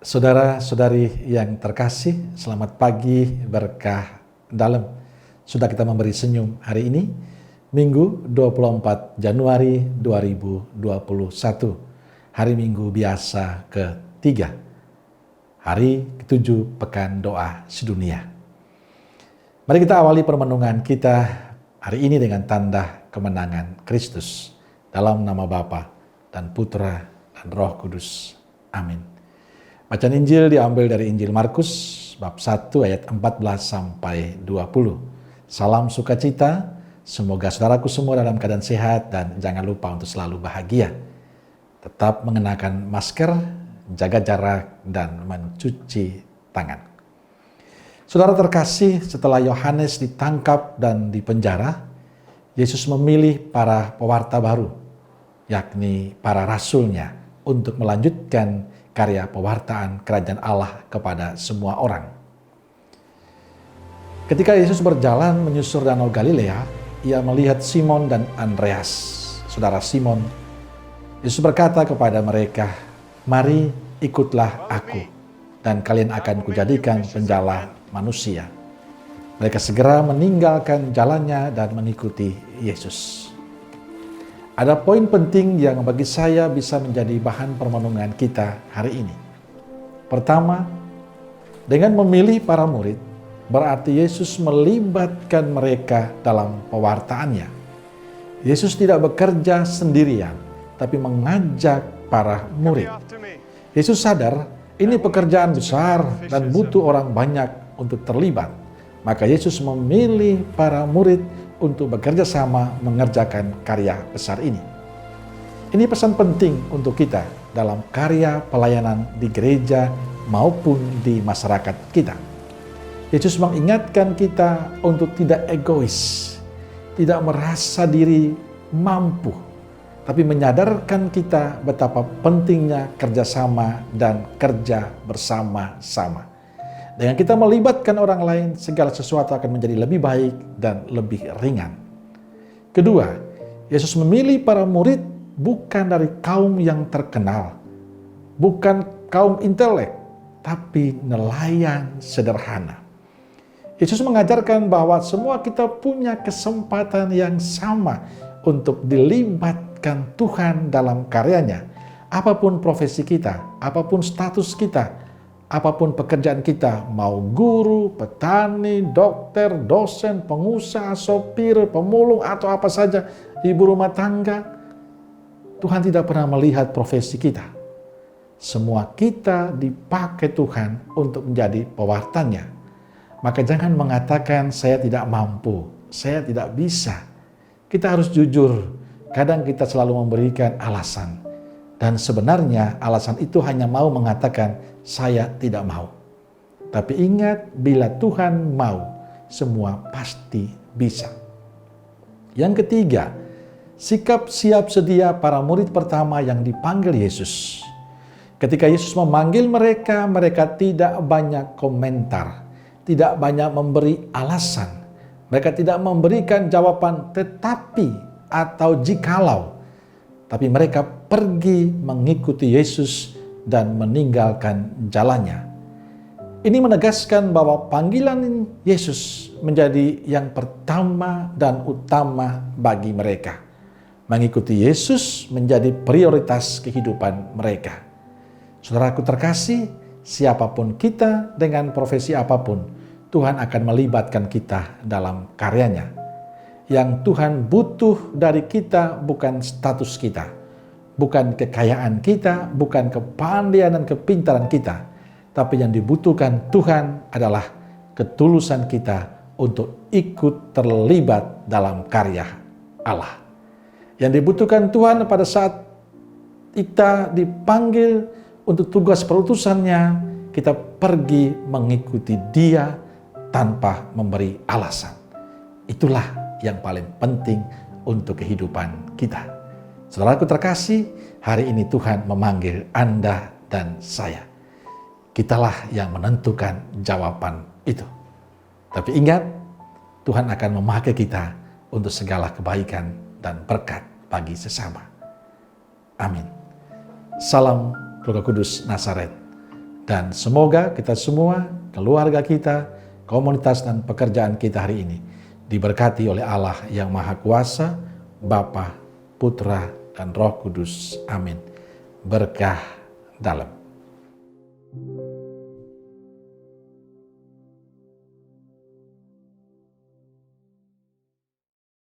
Saudara-saudari yang terkasih, selamat pagi berkah dalam. Sudah kita memberi senyum hari ini, Minggu 24 Januari 2021. Hari Minggu biasa ketiga. Hari ketujuh Pekan Doa Sedunia. Mari kita awali permenungan kita hari ini dengan tanda kemenangan Kristus. Dalam nama Bapa dan Putra dan Roh Kudus. Amin. Bacaan Injil diambil dari Injil Markus bab 1 ayat 14 sampai 20. Salam sukacita, semoga saudaraku semua dalam keadaan sehat dan jangan lupa untuk selalu bahagia. Tetap mengenakan masker, jaga jarak dan mencuci tangan. Saudara terkasih, setelah Yohanes ditangkap dan dipenjara, Yesus memilih para pewarta baru, yakni para rasulnya, untuk melanjutkan karya pewartaan kerajaan Allah kepada semua orang. Ketika Yesus berjalan menyusur Danau Galilea, ia melihat Simon dan Andreas, saudara Simon. Yesus berkata kepada mereka, "Mari ikutlah aku, dan kalian akan kujadikan penjala manusia." Mereka segera meninggalkan jalannya dan mengikuti Yesus. Ada poin penting yang bagi saya bisa menjadi bahan permenungan kita hari ini. Pertama, dengan memilih para murid, berarti Yesus melibatkan mereka dalam pewartaannya. Yesus tidak bekerja sendirian, tapi mengajak para murid. Yesus sadar ini pekerjaan besar dan butuh orang banyak untuk terlibat. Maka Yesus memilih para murid untuk bekerja sama mengerjakan karya besar ini. Ini pesan penting untuk kita dalam karya pelayanan di gereja maupun di masyarakat kita. Yesus mengingatkan kita untuk tidak egois, tidak merasa diri mampu, tapi menyadarkan kita betapa pentingnya kerjasama dan kerja bersama-sama. Dengan kita melibatkan orang lain, segala sesuatu akan menjadi lebih baik dan lebih ringan. Kedua, Yesus memilih para murid bukan dari kaum yang terkenal, bukan kaum intelek, tapi nelayan sederhana. Yesus mengajarkan bahwa semua kita punya kesempatan yang sama untuk dilibatkan Tuhan dalam karyanya. Apapun profesi kita, apapun status kita, apapun pekerjaan kita, mau guru, petani, dokter, dosen, pengusaha, sopir, pemulung, atau apa saja, ibu rumah tangga, Tuhan tidak pernah melihat profesi kita. Semua kita dipakai Tuhan untuk menjadi pewartanya. Maka jangan mengatakan saya tidak mampu, saya tidak bisa. Kita harus jujur, kadang kita selalu memberikan alasan. Dan sebenarnya alasan itu hanya mau mengatakan, saya tidak mau. Tapi ingat, bila Tuhan mau, semua pasti bisa. Yang ketiga, sikap siap sedia para murid pertama yang dipanggil Yesus. Ketika Yesus memanggil mereka, mereka tidak banyak komentar, tidak banyak memberi alasan. Mereka tidak memberikan jawaban tetapi atau jikalau. Tapi mereka pergi mengikuti Yesus dan meninggalkan jalannya. Ini menegaskan bahwa panggilan Yesus menjadi yang pertama dan utama bagi mereka. Mengikuti Yesus menjadi prioritas kehidupan mereka. Saudaraku terkasih, siapapun kita dengan profesi apapun, Tuhan akan melibatkan kita dalam karyanya. Yang Tuhan butuh dari kita bukan status kita, bukan kekayaan kita, bukan kepandaian dan kepintaran kita. Tapi yang dibutuhkan Tuhan adalah ketulusan kita untuk ikut terlibat dalam karya Allah. Yang dibutuhkan Tuhan pada saat kita dipanggil untuk tugas perutusannya, kita pergi mengikuti Dia tanpa memberi alasan. Itulah yang paling penting untuk kehidupan kita. Saudaraku terkasih, hari ini Tuhan memanggil Anda dan saya. Kitalah yang menentukan jawaban itu. Tapi ingat, Tuhan akan memakai kita untuk segala kebaikan dan berkat bagi sesama. Amin. Salam Roh Kudus Nazaret. Dan semoga kita semua, keluarga kita, komunitas dan pekerjaan kita hari ini diberkati oleh Allah yang Maha Kuasa, Bapa, Putra, dan Roh Kudus. Amin. Berkah dalam.